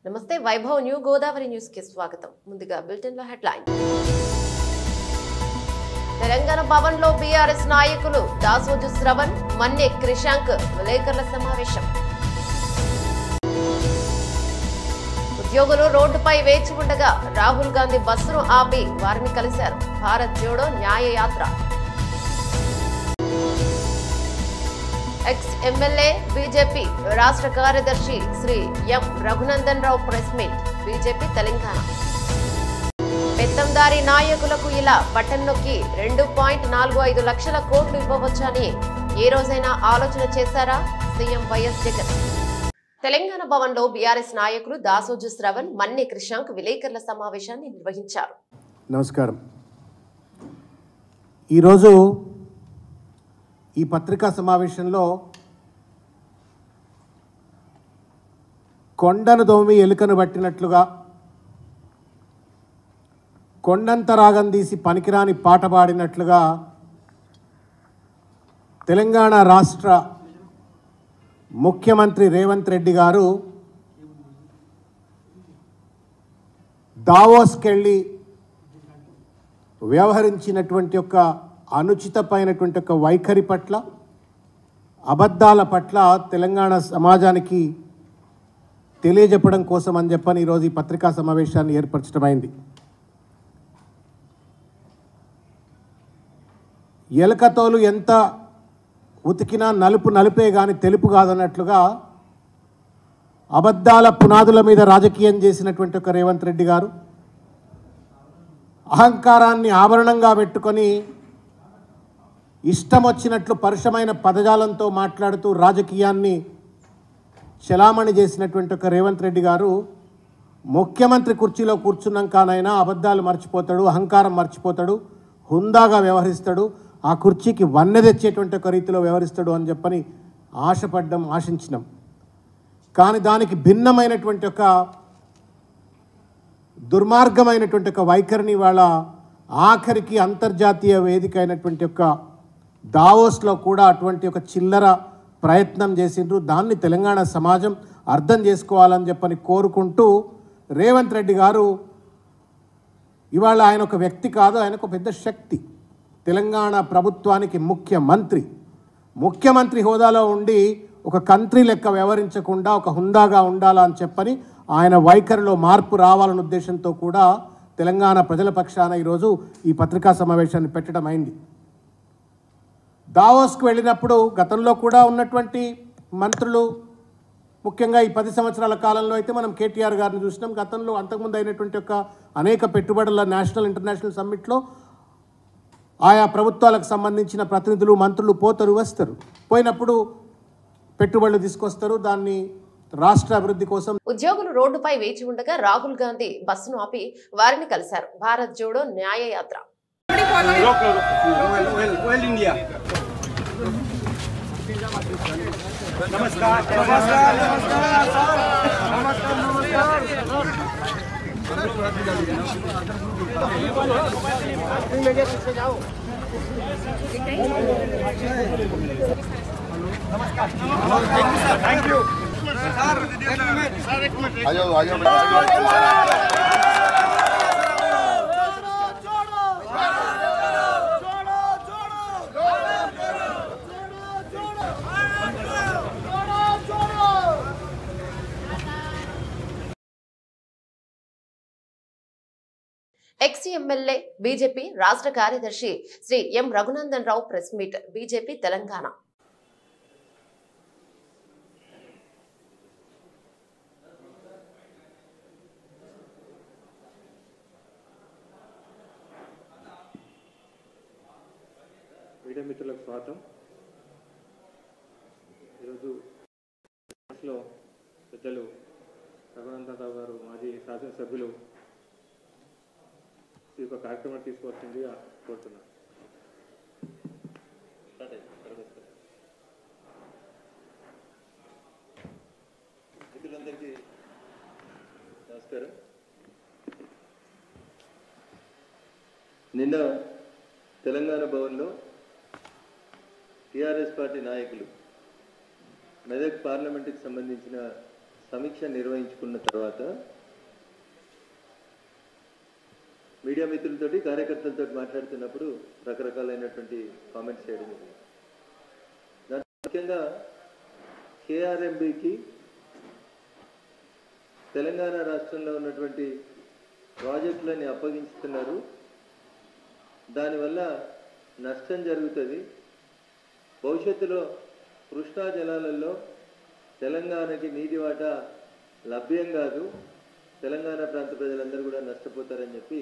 నమస్తే Vaibhav new Godavari news కి స్వాగతం. ముందుగా బులెటిన్ లో హెడ్లైన్. తెలంగాణ భవన్ లో బీఆర్ఎస్ నాయకులు దాసోజు శ్రవణ్, మన్నే క్రిషాంక్ విలేకరుల సమావేశం. ఉద్యోగులు రోడ్డుపై వేచి ఉండగా రాహుల్ గాంధీ బస్సును ఆపి వారిని కలిశారు. భారత్ జోడో న్యాయ యాత్ర. ఎక్స్ ఎమ్మెల్యే బీజేపీ రాష్ట్ర కార్యదర్శి Shri M Raghunandan Rao press meet. BJP Telangana. పెత్తందారీ నాయకులకు ఇలా బటన్ నొక్కి 2.45 లక్షల కోట్లు ఇవ్వవచ్చని ఏ రోజైనా ఆలోచన చేశారా? CM YS Jagan. తెలంగాణ భవన్ లో బీఆర్ఎస్ నాయకులు దాసోజు శ్రవణ్, మన్నే క్రిషాంక్ విలేకరుల సమావేశాన్ని నిర్వహించారు. నమస్కారం. ఈరోజు ఈ పత్రికా సమావేశంలో కొండను దోమి ఎలుకను పట్టినట్లుగా, కొండంత రాగం తీసి పనికిరాని పాట పాడినట్లుగా తెలంగాణ రాష్ట్ర ముఖ్యమంత్రి రేవంత్ రెడ్డి గారు దావోస్కెళ్ళి వ్యవహరించినటువంటి ఒక అనుచితమైనటువంటి ఒక వైఖరి పట్ల, అబద్ధాల పట్ల తెలంగాణ సమాజానికి తెలియజెప్పడం కోసం అని చెప్పని ఈరోజు ఈ పత్రికా సమావేశాన్ని ఏర్పరచడమైంది. ఎలకతోలు ఎంత ఉతికినా నలుపు నలుపే కానీ తెలుపు కాదన్నట్లుగా అబద్ధాల పునాదుల మీద రాజకీయం చేసినటువంటి ఒక రేవంత్ రెడ్డి గారు అహంకారాన్ని ఆభరణంగా పెట్టుకొని ఇష్టం వచ్చినట్లు పరుషమైన పదజాలంతో మాట్లాడుతూ రాజకీయాన్ని చలామణి చేసినటువంటి ఒక రేవంత్ రెడ్డి గారు ముఖ్యమంత్రి కుర్చీలో కూర్చున్నాకనైనా అబద్ధాలు మర్చిపోతాడు, అహంకారం మర్చిపోతాడు, హుందాగా వ్యవహరిస్తాడు, ఆ కుర్చీకి వన్నె తెచ్చేటువంటి ఒక రీతిలో వ్యవహరిస్తాడు అని చెప్పని ఆశించినాం. కానీ దానికి భిన్నమైనటువంటి ఒక దుర్మార్గమైనటువంటి ఒక వైఖరిని వాళ్ళ ఆఖరికి అంతర్జాతీయ వేదిక అయినటువంటి ఒక దావోస్లో కూడా అటువంటి ఒక చిల్లర ప్రయత్నం చేసిండ్రు. దాన్ని తెలంగాణ సమాజం అర్థం చేసుకోవాలని చెప్పని కోరుకుంటూ రేవంత్ రెడ్డి గారు ఇవాళ ఆయన ఒక వ్యక్తి కాదు, ఆయన ఒక పెద్ద శక్తి. తెలంగాణ ప్రభుత్వానికి ముఖ్యమంత్రి హోదాలో ఉండి ఒక కంట్రీ లెక్క వ్యవహరించకుండా ఒక హుందాగా ఉండాలని చెప్పని ఆయన వైఖరిలో మార్పు రావాలనే ఉద్దేశంతో కూడా తెలంగాణ ప్రజల పక్షాన ఈరోజు ఈ పత్రికా సమావేశాన్ని పెట్టడం అయింది. దావోస్కు వెళ్ళినప్పుడు గతంలో కూడా ఉన్నటువంటి మంత్రులు, ముఖ్యంగా ఈ 10 సంవత్సరాల కాలంలో అయితే మనం కేటీఆర్ గారిని చూసినాం. గతంలో అంతకుముందు అయినటువంటి ఒక అనేక పెట్టుబడుల నేషనల్ ఇంటర్నేషనల్ సమ్మిట్లో ఆయా ప్రభుత్వాలకు సంబంధించిన ప్రతినిధులు, మంత్రులు పోతారు, వస్తారు. పోయినప్పుడు పెట్టుబడులు తీసుకొస్తారు, దాన్ని రాష్ట్ర అభివృద్ధి కోసం. ఉద్యోగులు రోడ్డుపై వేచి ఉండగా రాహుల్ గాంధీ బస్సును ఆపి వారిని కలిశారు. భారత్ జోడో న్యాయ యాత్ర. ఎక్స్ ఎమ్మెల్యే బీజేపీ రాష్ట్ర కార్యదర్శి Shri M Raghunandan Rao press meet. BJP Telangana. Media మిత్రులకు స్వాగతం. ఈరోజు పెద్దలు రఘునందన్ రావు గారు, మాజీ శాసనసభ్యులు, ఈ యొక్క కార్యక్రమం తీసుకొచ్చింది కోరుతున్నాను. మిత్రులందరికీ నమస్కారం. నిన్న తెలంగాణ భవన్లో టీఆర్ఎస్ పార్టీ నాయకులు మెదక్ పార్లమెంటుకి సంబంధించిన సమీక్ష నిర్వహించుకున్న తర్వాత మీడియా మిత్రులతోటి కార్యకర్తలతో మాట్లాడుతున్నప్పుడు రకరకాలైనటువంటి కామెంట్స్ చేయడం జరిగింది. దాంట్లో ముఖ్యంగా కేఆర్ఎంబికి తెలంగాణ రాష్ట్రంలో ఉన్నటువంటి ప్రాజెక్టులని అప్పగించుతున్నారు, దానివల్ల నష్టం జరుగుతుంది, భవిష్యత్తులో కృష్ణా జలాలలో తెలంగాణకి నీటి వాటా లభ్యం కాదు, తెలంగాణ ప్రాంత ప్రజలందరూ కూడా నష్టపోతారని చెప్పి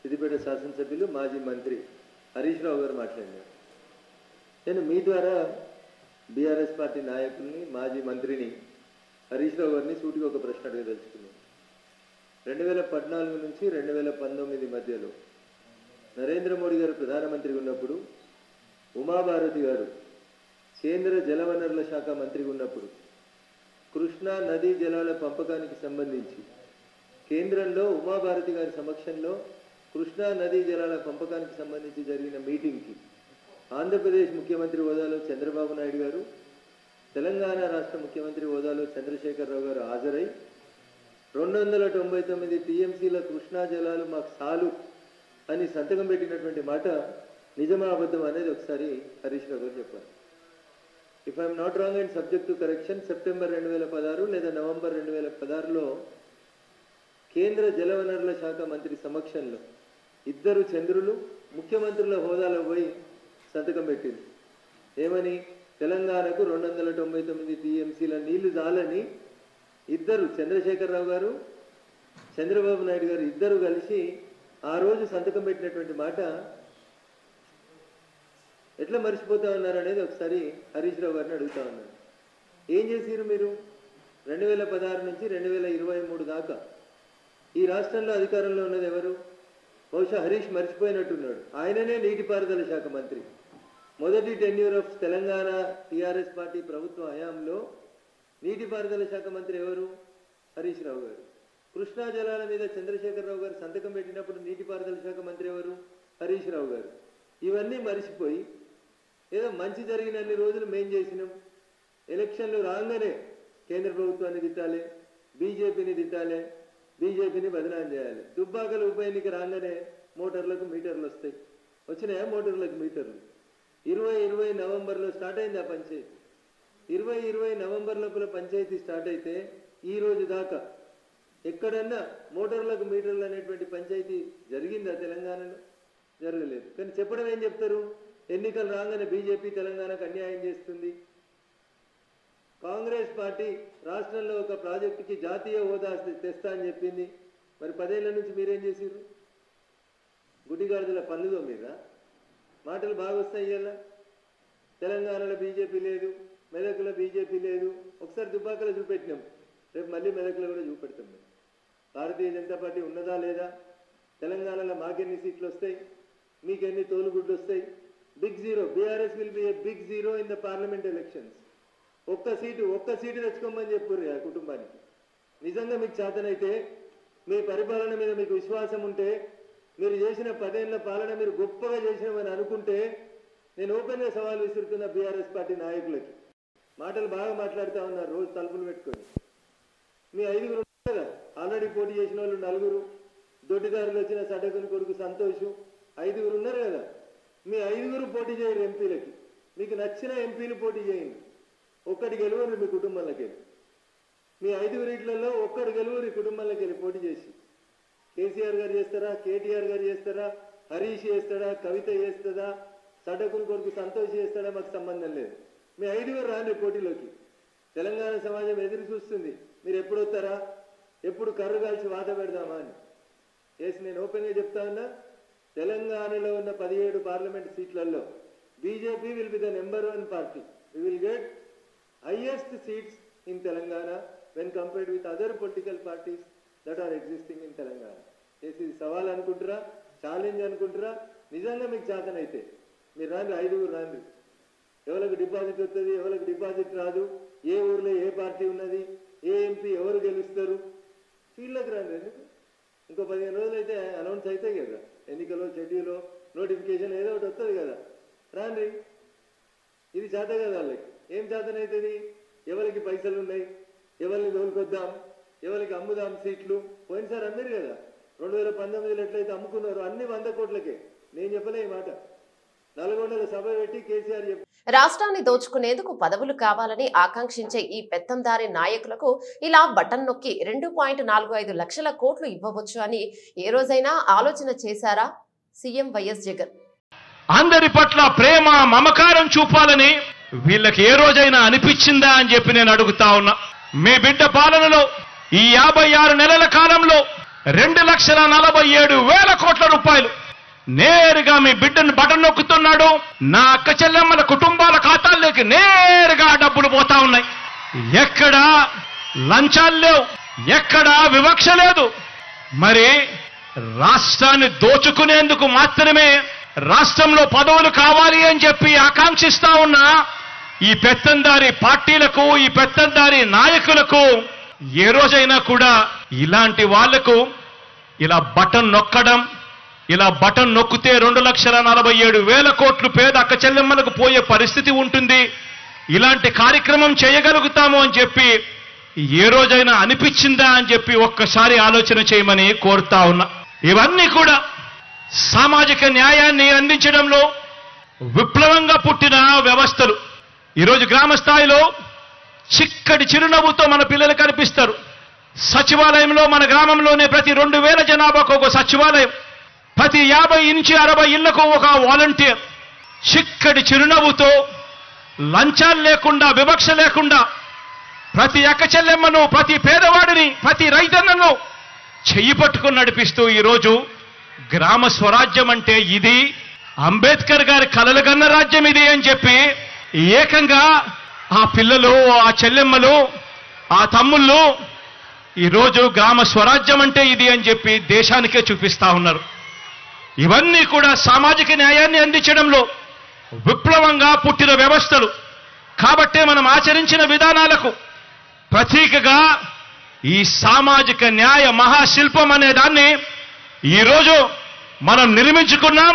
సిద్దిపేట శాసనసభ్యులు మాజీ మంత్రి హరీష్ రావు గారు మాట్లాడారు. నేను మీ ద్వారా బీఆర్ఎస్ పార్టీ నాయకుల్ని మాజీ మంత్రిని హరీష్ రావు గారిని సూటిగా ఒక ప్రశ్న అడగదలుచుకున్నాను. 2014 నుంచి 2019 మధ్యలో నరేంద్ర మోడీ గారు ప్రధానమంత్రిగా ఉన్నప్పుడు, ఉమాభారతి గారు కేంద్ర జలవనరుల శాఖ మంత్రిగా ఉన్నప్పుడు కృష్ణా నదీ జలాల పంపకానికి సంబంధించి కేంద్రంలో ఉమాభారతి గారి సమక్షంలో కృష్ణా నదీ జలాల పంపకానికి సంబంధించి జరిగిన మీటింగ్కి ఆంధ్రప్రదేశ్ ముఖ్యమంత్రి హోదాలో చంద్రబాబు నాయుడు గారు, తెలంగాణ రాష్ట్ర ముఖ్యమంత్రి హోదాలో చంద్రశేఖరరావు గారు హాజరై 299 టీఎంసీల కృష్ణా జలాలు మాకు చాలు అని సంతకం పెట్టినటువంటి మాట నిజమా అబద్ధం అనేది ఒకసారి హరీష్ రావు గారు చెప్పారు. If I'm not wrong and subject to correction, September 2016 లేదా నవంబర్ 2016లో కేంద్ర జలవనరుల శాఖ మంత్రి సమక్షంలో ఇద్దరు చంద్రులు ముఖ్యమంత్రుల హోదాలో పోయి సంతకం పెట్టింది. ఏమని? తెలంగాణకు 299 టీఎంసీల నీళ్లు చాలని ఇద్దరు, చంద్రశేఖరరావు గారు, చంద్రబాబు నాయుడు గారు ఇద్దరు కలిసి ఆ రోజు సంతకం పెట్టినటువంటి మాట ఎట్లా మర్చిపోతా ఉన్నారు అనేది ఒకసారి హరీష్ రావు గారిని అడుగుతా ఉన్నారు. ఏం చేసిరు మీరు? 2016 నుంచి 2023 దాకా ఈ రాష్ట్రంలో అధికారంలో ఉన్నది ఎవరు? బహుశా హరీష్ మర్చిపోయినట్టున్నాడు. ఆయననే నీటిపారుదల శాఖ మంత్రి. మొదటి tenure of Telangana TRS party ప్రభుత్వ హయాంలో నీటిపారుదల శాఖ మంత్రి ఎవరు? హరీష్ రావు గారు. కృష్ణా జలాల మీద చంద్రశేఖరరావు గారు సంతకం పెట్టినప్పుడు నీటిపారుదల శాఖ మంత్రి ఎవరు? హరీష్ రావు గారు. ఇవన్నీ మరిచిపోయి ఏదో మంచి జరిగినన్ని రోజులు మేం చేసినాం, ఎలక్షన్లు రాగానే కేంద్ర ప్రభుత్వాన్ని తిట్టాలి, బీజేపీని తిట్టాలి, బీజేపీని బదనాం చేయాలి. దుబ్బాకల ఉప ఎన్నిక రాగానే మోటార్లకు మీటర్లు వస్తాయి. వచ్చినాయా మోటార్లకు మీటర్లు? 2020 నవంబర్లో స్టార్ట్ అయింది ఆ పంచాయతీ. 2020 నవంబర్ లోపల పంచాయతీ స్టార్ట్ అయితే ఈ రోజు దాకా ఎక్కడన్నా మోటార్లకు మీటర్లు అనేటువంటి పంచాయతీ జరిగిందా తెలంగాణలో? జరగలేదు. కానీ చెప్పడం ఏం చెప్తారు? ఎన్నికలు రాగానే బీజేపీ తెలంగాణకు అన్యాయం చేస్తుంది, కాంగ్రెస్ పార్టీ రాష్ట్రంలో ఒక ప్రాజెక్టుకి జాతీయ హోదా తెస్తా అని చెప్పింది. మరి 10 ఏళ్ల నుంచి మీరేం చేసిర్రు? గుడిగాడిదల పనులుదో మీద మాటలు బాగా వస్తాయి. ఇలా తెలంగాణలో బీజేపీ లేదు, మెదక్లో బీజేపీ లేదు. ఒకసారి దుబ్బాకలో చూపెట్టినాం, రేపు మళ్ళీ మెదక్లో కూడా చూపెడతాం. భారతీయ జనతా పార్టీ ఉన్నదా లేదా? తెలంగాణలో మాకెన్ని సీట్లు వస్తాయి, మీకెన్ని తోలుగుడ్లు వస్తాయి? Big zero. BRS will be a big zero in the parliament elections. ఒక్క సీటు తెచ్చుకోమని చెప్పుర్రు ఆ కుటుంబానికి. నిజంగా మీకు చేతనైతే, మీ పరిపాలన మీద మీకు విశ్వాసం ఉంటే, మీరు చేసిన 10 ఏళ్ల పాలన మీరు గొప్పగా చేసినామని అనుకుంటే, నేను ఓపెన్గా సవాల్ విసురుతున్న బీఆర్ఎస్ పార్టీ నాయకులకి. మాటలు బాగా మాట్లాడుతూ ఉన్నారు రోజు తలుపులు పెట్టుకొని. మీ 5గురు ఉన్నారు కదా, ఆల్రెడీ పోటీ చేసిన వాళ్ళు 4, దొడ్డిదారులు వచ్చిన సడకుని కొడుకు సంతోషు, 5గురు ఉన్నారు కదా. మీ 5గురు పోటీ చేయరు ఎంపీలకి. మీకు నచ్చిన ఎంపీలు పోటీ చేయండి, ఒక్కటి గెలువరు మీ కుటుంబంలోకి వెళ్ళి. మీ 5గురిట్లలో ఒక్కడు గెలువరు ఈ కుటుంబంలోకి వెళ్ళి పోటీ చేసి. కేసీఆర్ గారు చేస్తారా, కేటీఆర్ గారు చేస్తారా, హరీష్ చేస్తాడా, కవిత చేస్తుందా, సడకుని కొడుకు సంతోష్ చేస్తాడా, మాకు సంబంధం లేదు. మీ 5గురు రాండి పోటీలోకి. తెలంగాణ సమాజం ఎదురు చూస్తుంది, మీరు ఎప్పుడు వస్తారా, ఎప్పుడు కర్రు కాల్చి వాత పెడదామా అని. చేసి నేను ఓపెన్గా చెప్తా ఉన్నా, తెలంగాణలో ఉన్న 17 పార్లమెంట్ సీట్లలో BJP will be the number 1 party. We will get highest seats in Telangana when compared with other political parties that are existing in Telangana. చేసి సవాల్ అనుకుంటారా, ఛాలెంజ్ అనుకుంటారా? నిజంగా మీకు చేతనైతే మీరు రాండి, 5గురు రాండి. ఎవరికి డిపాజిట్ వస్తుంది, ఎవరికి డిపాజిట్ రాదు, ఏ ఊర్లో ఏ పార్టీ ఉన్నది, ఏ ఎంపీ ఎవరు గెలుస్తారు, ఫీల్డ్లోకి రాండి. ఎందుకు? ఇంకో 15 రోజులు అయితే అనౌన్స్ అవుతాయి కదా, ఎన్నికలో షెడ్యూలో నోటిఫికేషన్ ఏదో ఒకటి వస్తుంది కదా, రాండి. ఇది చేత కదా వాళ్ళకి. ఏం చేతనవుతుంది? ఎవరికి పైసలు ఉన్నాయి, ఎవరిని తోలుకొద్దాం, ఎవరికి అమ్ముదాం సీట్లు. పోయినసారి అమ్మారు కదా 2019లో ఎట్లయితే అమ్ముకున్నారు అన్ని 100 కోట్లకే. నేను చెప్పలే ఈ మాట. నల్గొండలో సభ పెట్టి కేసీఆర్ చెప్పారు. రాష్ట్రాన్ని దోచుకునేందుకు పదవులు కావాలని ఆకాంక్షించే ఈ పెత్తందారి నాయకులకు ఇలా బటన్ నొక్కి 2.45 లక్షల కోట్లు ఇవ్వవచ్చు అని ఏ రోజైనా ఆలోచన చేశారా సీఎం వైఎస్ జగన్? అందరి పట్ల ప్రేమ మమకారం చూపాలని వీళ్ళకి ఏ రోజైనా అనిపించిందా అని చెప్పి నేను అడుగుతా ఉన్నా. మీ బిడ్డ పాలనలో ఈ 56 నెలల కాలంలో 2,47,000 కోట్ల రూపాయలు నేరుగా మీ బిడ్డను బటన్ నొక్కుతున్నాడు. నా అక్క చెల్లెమ్మల కుటుంబాల ఖాతాల్లోకి నేరుగా డబ్బులు పోతా ఉన్నాయి. ఎక్కడా లంచాలు లేవు, ఎక్కడా వివక్ష లేదు. మరి రాష్ట్రాన్ని దోచుకునేందుకు మాత్రమే రాష్ట్రంలో పదవులు కావాలి అని చెప్పి ఆకాంక్షిస్తా ఉన్న ఈ పెత్తందారి పార్టీలకు, ఈ పెత్తందారి నాయకులకు ఏ రోజైనా కూడా ఇలాంటి వాళ్లకు ఇలా బటన్ నొక్కడం, ఇలా బటన్ నొక్కితే 2,47,000 కోట్లు పేద అక్క చెల్లెమ్మలకు పోయే పరిస్థితి ఉంటుంది, ఇలాంటి కార్యక్రమం చేయగలుగుతాము అని చెప్పి ఏ రోజైనా అనిపించిందా అని చెప్పి ఒక్కసారి ఆలోచన చేయమని కోరుతా ఉన్నా. ఇవన్నీ కూడా సామాజిక న్యాయాన్ని అందించడంలో విప్లవంగా పుట్టిన వ్యవస్థలు. ఈరోజు గ్రామ స్థాయిలో చిక్కటి చిరునవ్వుతో మన పిల్లలు కనిపిస్తారు. సచివాలయంలో మన గ్రామంలోనే ప్రతి 2,000 జనాభాకు ఒక సచివాలయం, ప్రతి 50 నుంచి 60 ఇళ్లకు ఒక వాలంటీర్. చిక్కటి చిరునవ్వుతో లంచాలు లేకుండా, వివక్ష లేకుండా ప్రతి అక్క చెల్లెమ్మను, ప్రతి పేదవాడిని, ప్రతి రైతన్నను చెయ్యి పట్టుకుని నడిపిస్తూ ఈరోజు గ్రామ స్వరాజ్యం అంటే ఇది, అంబేద్కర్ గారి కలలుగన్న రాజ్యం ఇది అని చెప్పి ఏకంగా ఆ పిల్లలు, ఆ చెల్లెమ్మలు, ఆ తమ్ముళ్ళు ఈరోజు గ్రామ స్వరాజ్యం అంటే ఇది అని చెప్పి దేశానికే చూపిస్తా ఉన్నారు. ఇవన్నీ కూడా సామాజిక న్యాయాన్ని అందించడంలో విప్లవంగా పుట్టిన వ్యవస్థలు. కాబట్టే మనం ఆచరించిన విధానాలకు ప్రతీకగా ఈ సామాజిక న్యాయ మహాశిల్పం అనే దాన్ని ఈరోజు మనం నిర్మించుకున్నాం.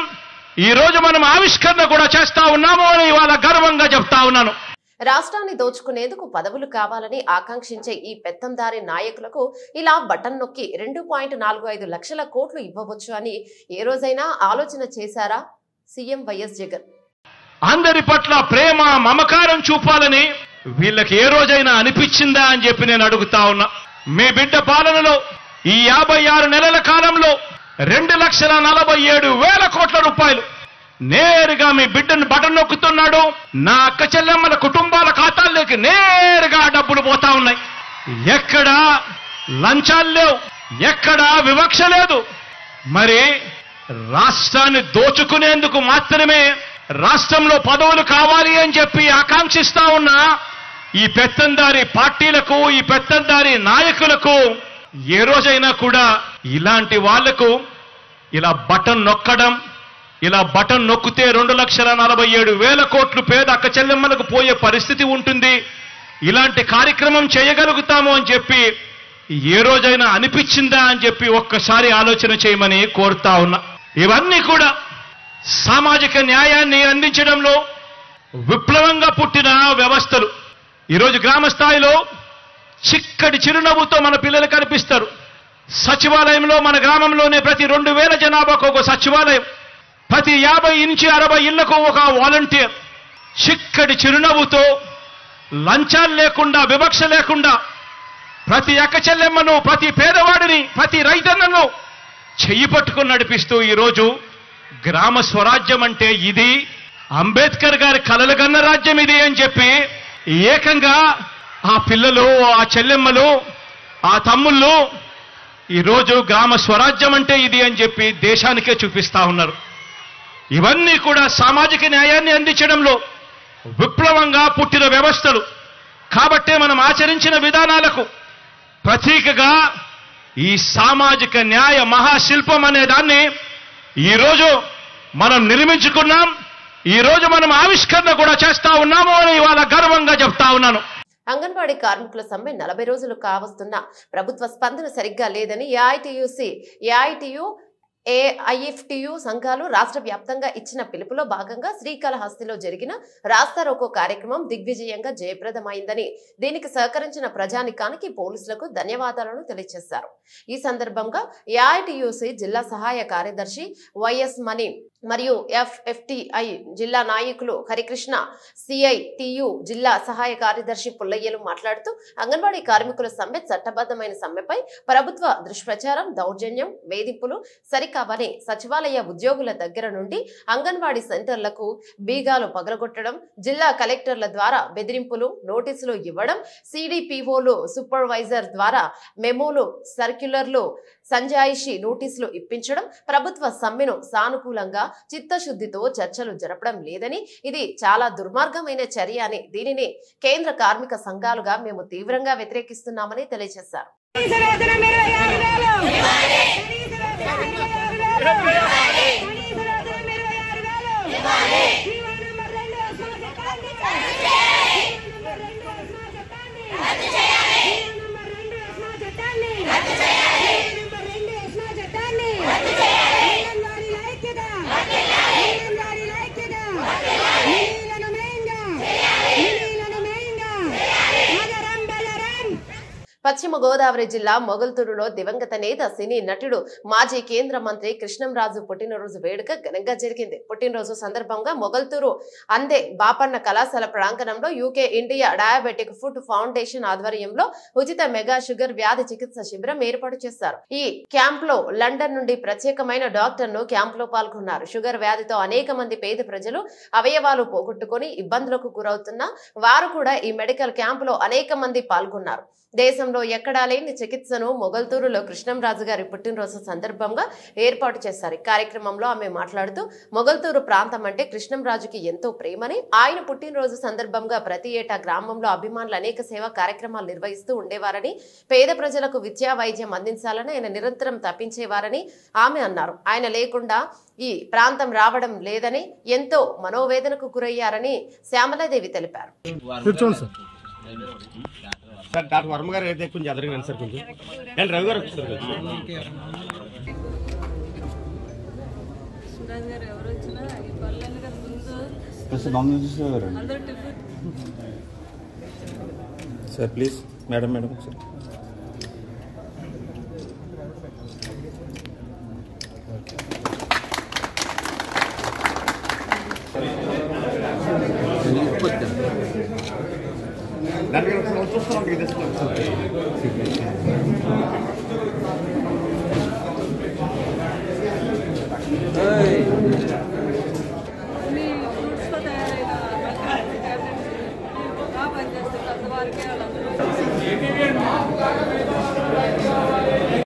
ఈరోజు మనం ఆవిష్కరణ కూడా చేస్తా ఉన్నాము అని ఇవాళ గర్వంగా చెప్తా ఉన్నాను. రాష్ట్రాన్ని దోచుకునేందుకు పదవులు కావాలని ఆకాంక్షించే ఈ పెత్తందారి నాయకులకు ఇలా బటన్ నొక్కి 2.45 లక్షల కోట్లు ఇవ్వవచ్చు అని ఏ రోజైనా ఆలోచన చేశారా సీఎం వైఎస్ జగన్? అందరి పట్ల ప్రేమ మమకారం చూపాలని వీళ్ళకి ఏ రోజైనా అనిపించిందా అని చెప్పి నేను అడుగుతా ఉన్నా. మీ బిడ్డ పాలనలో ఈ 56 నెలల కాలంలో 2,47,000 కోట్ల రూపాయలు నేరుగా మీ బిడ్డను బటన్ నొక్కుతున్నాడు. నా అక్క చెల్లెమ్మల కుటుంబాల ఖాతాల్లోకి నేరుగా డబ్బులు పోతా ఉన్నాయి. ఎక్కడా లంచాలు లేవు, ఎక్కడా వివక్ష లేదు. మరి రాష్ట్రాన్ని దోచుకునేందుకు మాత్రమే రాష్ట్రంలో పదవులు కావాలి అని చెప్పి ఆకాంక్షిస్తా ఉన్న ఈ పెత్తందారి పార్టీలకు, ఈ పెత్తందారి నాయకులకు ఏ రోజైనా కూడా ఇలాంటి వాళ్లకు ఇలా బటన్ నొక్కడం, ఇలా బటన్ నొక్కితే 2,47,000 కోట్లు పేద అక్క చెల్లెమ్మలకు పోయే పరిస్థితి ఉంటుంది, ఇలాంటి కార్యక్రమం చేయగలుగుతాము అని చెప్పి ఏ రోజైనా అనిపించిందా అని చెప్పి ఒక్కసారి ఆలోచన చేయమని కోరుతా ఉన్నా. ఇవన్నీ కూడా సామాజిక న్యాయాన్ని అందించడంలో విప్లవంగా పుట్టిన వ్యవస్థలు. ఈరోజు గ్రామ స్థాయిలో చిక్కటి చిరునవ్వుతో మన పిల్లలు కనిపిస్తారు. సచివాలయంలో మన గ్రామంలోనే ప్రతి 2,000 జనాభాకు ఒక సచివాలయం, ప్రతి 50 నుంచి 60 ఇళ్లకు ఒక వాలంటీర్. చిక్కటి చిరునవ్వుతో లంచాలు లేకుండా, వివక్ష లేకుండా ప్రతి అక్క చెల్లెమ్మను, ప్రతి పేదవాడిని, ప్రతి రైతన్నను చెయ్యి పట్టుకుని నడిపిస్తూ ఈరోజు గ్రామ స్వరాజ్యం అంటే ఇది, అంబేద్కర్ గారి కలలుగన్న రాజ్యం ఇది అని చెప్పి ఏకంగా ఆ పిల్లలు, ఆ చెల్లెమ్మలు, ఆ తమ్ముళ్ళు ఈరోజు గ్రామ స్వరాజ్యం అంటే ఇది అని చెప్పి దేశానికే చూపిస్తా ఉన్నారు. ఇవన్నీ కూడా సామాజిక న్యాయాన్ని అందించడంలో విప్లవంగా పుట్టిన వ్యవస్థలు. కాబట్టే మనం ఆచరించిన విధానాలకు ప్రతీకగా ఈ సామాజిక న్యాయ మహాశిల్పం అనే దాన్ని ఈరోజు మనం నిర్మించుకున్నాం. ఈరోజు మనం ఆవిష్కరణ కూడా చేస్తా ఉన్నాము అని ఇవాళ గర్వంగా చెప్తా ఉన్నాను. అంగన్వాడీ కార్మికుల సమ్మె 40 రోజులు కావస్తున్న ప్రభుత్వ స్పందన సరిగ్గా లేదని ఏఐటియు ఏఐఎఫ్టియు సంఘాలు రాష్ట్ర వ్యాప్తంగా ఇచ్చిన పిలుపులో భాగంగా శ్రీకాళహస్తిలో జరిగిన రాస్తా రోకో కార్యక్రమం దిగ్విజయంగా జయప్రదమైందని దీనికి సహకరించిన ప్రజానికానికి పోలీసులకు ధన్యవాదాలను తెలియజేశారు. ఈ సందర్భంగా ఏఐటియుసి జిల్లా సహాయ కార్యదర్శి వైఎస్ మణి మరియు ఎఫ్ఎఫ్టిఐ జిల్లా నాయకులు హరికృష్ణ, సిఐటియు జిల్లా సహాయ కార్యదర్శి పుల్లయ్యలు మాట్లాడుతూ అంగన్వాడీ కార్మికుల సమ్మె చట్టబద్ధమైన సమ్మెపై ప్రభుత్వ దుష్ప్రచారం, దౌర్జన్యం, వేధింపులు సరికావని సచివాలయ ఉద్యోగుల దగ్గర నుండి అంగన్వాడీ సెంటర్లకు బీగాలు పగలగొట్టడం, జిల్లా కలెక్టర్ల ద్వారా బెదిరింపులు, నోటీసులు ఇవ్వడం, సిడిపిఓలు సూపర్వైజర్ ద్వారా మెమోలు, సర్క్యులర్లు, సంజాయిషి నోటీసులు ఇప్పించడం, ప్రభుత్వ సమ్మెను సానుకూలంగా చిత్తశుద్ధితో చర్చలు జరపడం లేదని, ఇది చాలా దుర్మార్గమైన చర్య అని, దీనిని కేంద్ర కార్మిక సంఘాలుగా మేము తీవ్రంగా వ్యతిరేకిస్తున్నామని తెలియజేశారు. పశ్చిమ గోదావరి జిల్లా మొగల్తూరులో దివంగత నేత, సినీ నటుడు, మాజీ కేంద్ర మంత్రి కృష్ణంరాజు పుట్టినరోజు వేడుక ఘనంగా జరిగింది. పుట్టినరోజు సందర్భంగా మొగల్తూరు అందే బాపన్న కళాశాల ప్రాంగణంలో UK India diabetic food foundation ఆధ్వర్యంలో ఉచిత మెగా షుగర్ వ్యాధి చికిత్స శిబిరం ఏర్పాటు చేశారు. ఈ క్యాంప్ లో లండన్ నుండి ప్రత్యేకమైన డాక్టర్ను క్యాంప్ లో పాల్గొన్నారు. షుగర్ వ్యాధితో అనేక మంది పేద ప్రజలు అవయవాలు పోగొట్టుకుని ఇబ్బందులకు గురవుతున్న వారు కూడా ఈ మెడికల్ క్యాంప్ లో అనేక మంది పాల్గొన్నారు. దేశంలో ఎక్కడా లేని చికిత్సను మొగల్తూరులో కృష్ణంరాజు గారి పుట్టినరోజు సందర్భంగా ఏర్పాటు చేశారు. ఈ కార్యక్రమంలో ఆమె మాట్లాడుతూ మొగల్తూరు ప్రాంతం అంటే కృష్ణంరాజుకి ఎంతో ప్రేమని, ఆయన పుట్టినరోజు సందర్భంగా ప్రతి ఏటా గ్రామంలో అభిమానులు అనేక సేవా కార్యక్రమాలు నిర్వహిస్తూ ఉండేవారని, పేద ప్రజలకు విద్యా వైద్యం అందించాలని ఆయన నిరంతరం తప్పించేవారని ఆమె అన్నారు. ఆయన లేకుండా ఈ ప్రాంతం రావడం లేదని, ఎంతో మనోవేదనకు గురయ్యారని శ్యామలాదేవి తెలిపారు. సార్ డాక్టర్ వర్మ గారు అయితే కొంచెం ఎదురుగా సార్, కొంచెం నేను రవి గారు వచ్చారు. Sir please madam madam sir.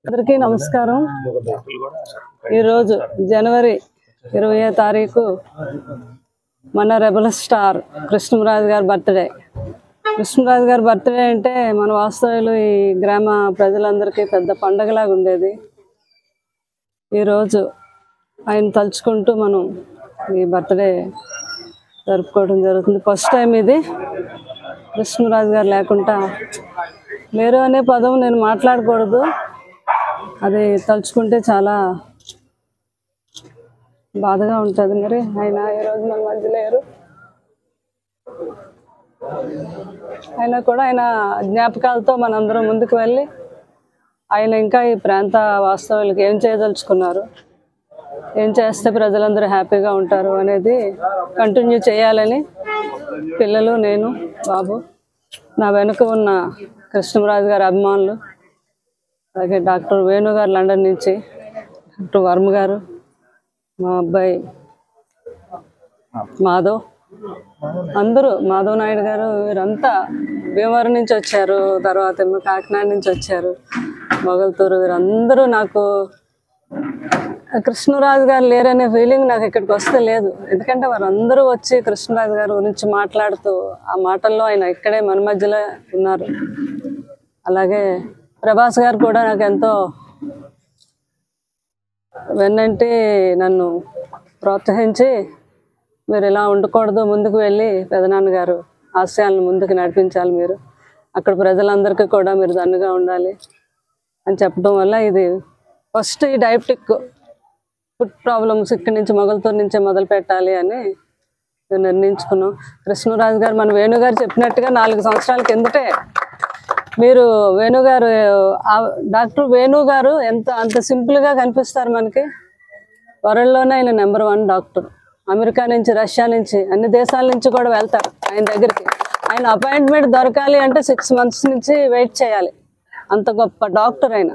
అందరికీ నమస్కారం. ఈరోజు జనవరి 20వ తారీఖు మన రెబల్ స్టార్ కృష్ణంరాజు గారి బర్త్డే. కృష్ణంరాజు గారి బర్త్డే అంటే మన వాస్తవ్యులు ఈ గ్రామ ప్రజలందరికీ పెద్ద పండగలాగా ఉండేది. ఈరోజు ఆయన తలుచుకుంటూ మనం ఈ బర్త్డే జరుపుకోవడం జరుగుతుంది. ఫస్ట్ టైం ఇది. కృష్ణంరాజు గారు లేకుండా లేరు అనే పదం నేను మాట్లాడకూడదు, అది తలుచుకుంటే చాలా బాధగా ఉంటుంది. మరి ఆయన ఈరోజు మన మధ్య లేరు. అయినా కూడా ఆయన జ్ఞాపకాలతో మనందరం ముందుకు వెళ్ళి ఆయన ఇంకా ఈ ప్రాంత వాస్తవులకు ఏం చేయదలుచుకున్నారు, ఏం చేస్తే ప్రజలందరూ హ్యాపీగా ఉంటారు అనేది కంటిన్యూ చేయాలని పిల్లలు, నేను, బాబు, నా వెనుక ఉన్న కృష్ణంరాజు గారి అభిమానులు, అలాగే డాక్టర్ వేణు గారు లండన్ నుంచి, డాక్టర్ వర్మ గారు, మా అబ్బాయి మాధవ్, అందరూ, మాధవ్ నాయుడు గారు, వీరంతా భీమవరం నుంచి వచ్చారు, తర్వాత ఏమో కాకినాడ నుంచి వచ్చారు, మొగల్తూరు, వీరందరూ నాకు కృష్ణరాజు గారు లేరనే ఫీలింగ్ నాకు ఇక్కడికి వస్తే లేదు. ఎందుకంటే వారందరూ వచ్చి కృష్ణరాజు గారి గురించి మాట్లాడుతూ ఆ మాటల్లో ఆయన ఇక్కడే మన మధ్యలో ఉన్నారు. అలాగే ప్రభాస్ గారు కూడా నాకు ఎంతో వెన్నంటి నన్ను ప్రోత్సహించి మీరు ఇలా ఉండకూడదు, ముందుకు వెళ్ళి పెదనాన్నగారు ఆశయాలను ముందుకు నడిపించాలి, మీరు అక్కడ ప్రజలందరికీ కూడా మీరు దన్నుగా ఉండాలి అని చెప్పడం వల్ల ఇది ఫస్ట్ ఈ డయాబెటిక్ ఫుడ్ ప్రాబ్లమ్స్ ఇక్కడి నుంచి మొగల్తూరు నుంచే మొదలు పెట్టాలి అని నిర్ణయించుకున్నాం. కృష్ణరాజు గారు మన వేణుగారు చెప్పినట్టుగా 4 సంవత్సరాల కిందటే మీరు వేణుగారు డాక్టర్ వేణు గారు అంత సింపుల్గా కనిపిస్తారు మనకి. వరల్డ్లోనే ఆయన నెంబర్ 1 డాక్టర్. అమెరికా నుంచి, రష్యా నుంచి, అన్ని దేశాల నుంచి కూడా వెళ్తారు ఆయన దగ్గరికి. ఆయన అపాయింట్మెంట్ దొరకాలి అంటే 6 months నుంచి వెయిట్ చేయాలి. అంత గొప్ప డాక్టర్ ఆయన.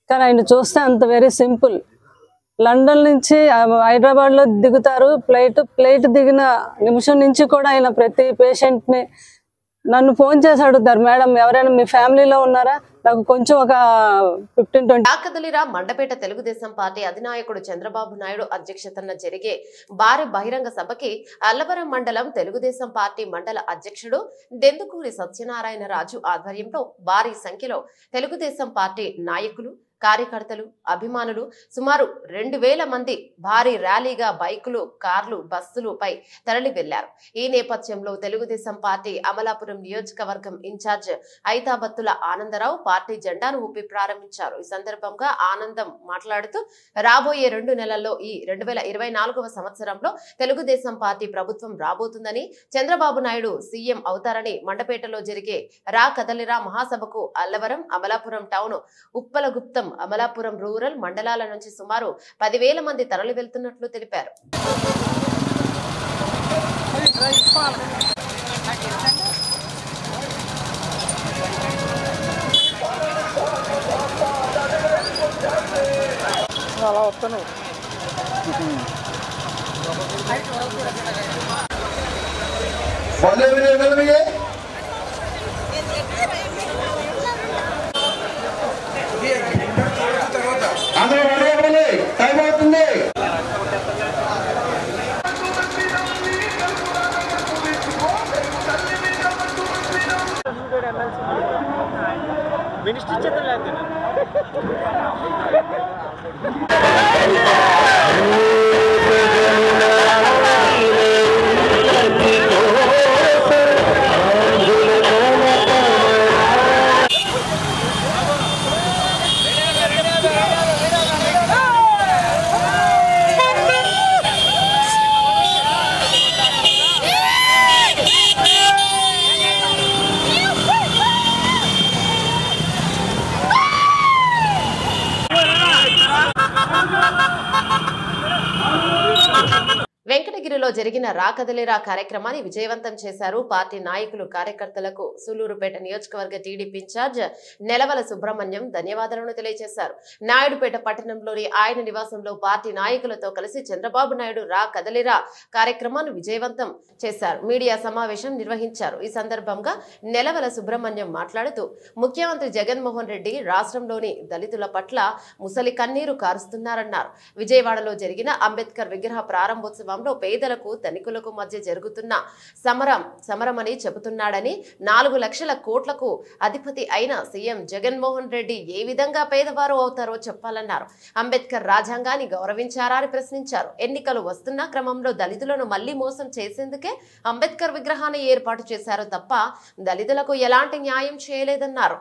కానీ ఆయన చూస్తే అంత వెరీ సింపుల్. లండన్ నుంచి హైదరాబాద్లో దిగుతారు. ప్లేట్ దిగిన నిమిషం నుంచి కూడా ఆయన ప్రతి పేషెంట్ని నన్ను ఫోన్ చేసి అడుగుతారు, మేడం ఎవరైనా మీ ఫ్యామిలీలో ఉన్నారా, నాకు కొంచెం ఒక 15-20. రాకదలిరా మండపేట తెలుగుదేశం పార్టీ అధినాయకుడు చంద్రబాబు నాయుడు అధ్యక్షతన జరిగే భారీ బహిరంగ సభకి అల్లవరం మండలం తెలుగుదేశం పార్టీ మండల అధ్యక్షుడు దెందుకూరి సత్యనారాయణ రాజు ఆధ్వర్యంలో భారీ సంఖ్యలో తెలుగుదేశం పార్టీ నాయకులు, కార్యకర్తలు, అభిమానులు సుమారు 2000 మంది భారీ ర్యాలీగా బైకులు, కార్లు, బస్సులపై తరలి వెళ్లారు. ఈ నేపథ్యంలో తెలుగుదేశం పార్టీ అమలాపురం నియోజకవర్గం ఇన్ఛార్జ్ ఐతాబత్తుల ఆనందరావు పార్టీ జెండాను ఊపి ప్రారంభించారు. ఈ సందర్భంగా ఆనందం మాట్లాడుతూ రాబోయే 2 నెలల్లో ఈ 2024వ సంవత్సరంలో తెలుగుదేశం పార్టీ ప్రభుత్వం రాబోతుందని, చంద్రబాబు నాయుడు సీఎం అవుతారని, మండపేటలో జరిగే రా కదలిరా మహాసభకు అల్లవరం, అమలాపురం టౌన్, ఉప్పలగుప్తం, అమలాపురం రూరల్ మండలాల నుంచి సుమారు 10,000 మంది తరలి వెళ్తున్నట్లు తెలిపారు. వెంకటగిరిలో జరిగిన రాకదలిరా కార్యక్రమాన్ని విజయవంతం చేశారు. పార్టీ నాయకులు, కార్యకర్తలకు సూలూరుపేట నియోజకవర్గ టీడీపీ ఇన్ఛార్జ్ నెలవల సుబ్రహ్మణ్యం ధన్యవాదాలను తెలియజేశారు. నాయుడుపేట పట్టణంలోని ఆయన నివాసంలో పార్టీ నాయకులతో కలిసి చంద్రబాబు నాయుడు రా కదలిరా కార్యక్రమాన్ని విజయవంతం చేశారు. మీడియా సమావేశం నిర్వహించారు. ఈ సందర్భంగా నెలవల సుబ్రహ్మణ్యం మాట్లాడుతూ ముఖ్యమంత్రి జగన్మోహన్ రెడ్డి రాష్ట్రంలోని దళితుల పట్ల ముసలి కన్నీరు కారుస్తున్నారన్నారు. విజయవాడలో జరిగిన అంబేద్కర్ విగ్రహ ప్రారంభోత్సవంలో పేదలకు, ధనికులకు మధ్య జరుగుతున్న సమరమని చెబుతున్నాడని, 4 లక్షల కోట్లకు అధిపతి అయిన సీఎం జగన్మోహన్ రెడ్డి ఏ విధంగా పేదవారు అవుతారో చెప్పాలన్నారు. అంబేద్కర్ రాజ్యాంగాన్ని గౌరవించారా అని ప్రశ్నించారు. ఎన్నికలు వస్తున్న క్రమంలో దళితులను మళ్లీ మోసం చేసేందుకే అంబేద్కర్ విగ్రహాన్ని ఏర్పాటు చేశారు తప్ప దళితులకు ఎలాంటి న్యాయం చేయలేదన్నారు.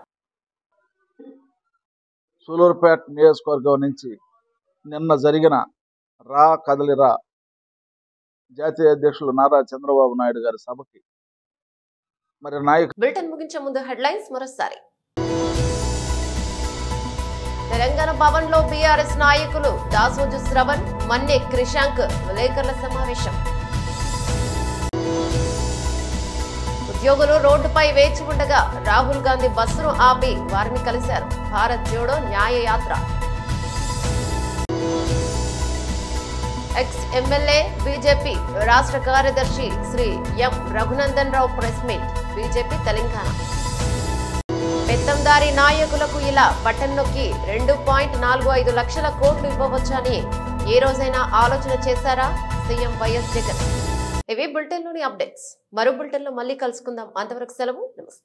సూలూరుపేట నియోజకవర్గం నుంచి నిన్న జరిగిన రా కదలిరా జాతీయ అధ్యక్షులు నారా చంద్రబాబు నాయుడు గారి సభకి మరి నాయకులు. బులెటిన్ ముగించే ముందు హెడ్లైన్స్ మరోసారి. తెలంగాణ భవన్ లో బీఆర్ఎస్ నాయకులు దాసోజు శ్రవణ్, మన్నే క్రిషాంక్ విలేకరుల సమావేశం. ఉద్యోగులు రోడ్డుపై వేచి ఉండగా రాహుల్ గాంధీ బస్సును ఆపి వారిని కలిశారు. భారత్ జోడో న్యాయ యాత్ర. ఎక్స్ ఎమ్మెల్యే బీజేపీ రాష్ట్ర కార్యదర్శి Shri M Raghunandan Rao press meet. BJP Telangana. పెత్తందారీ నాయకులకు ఇలా బటన్ నొక్కి 2.45 లక్షల కోట్లు ఇవ్వవచ్చని ఏ రోజైనా ఆలోచన చేశారా సీఎం వైఎస్ జగన్? ఇవి బులెటిన్లోని అప్డేట్స్. మరో బులెటిన్లో మళ్ళీ కలుసుకుందాం. అంతవరకు సెలవు. నమస్తే.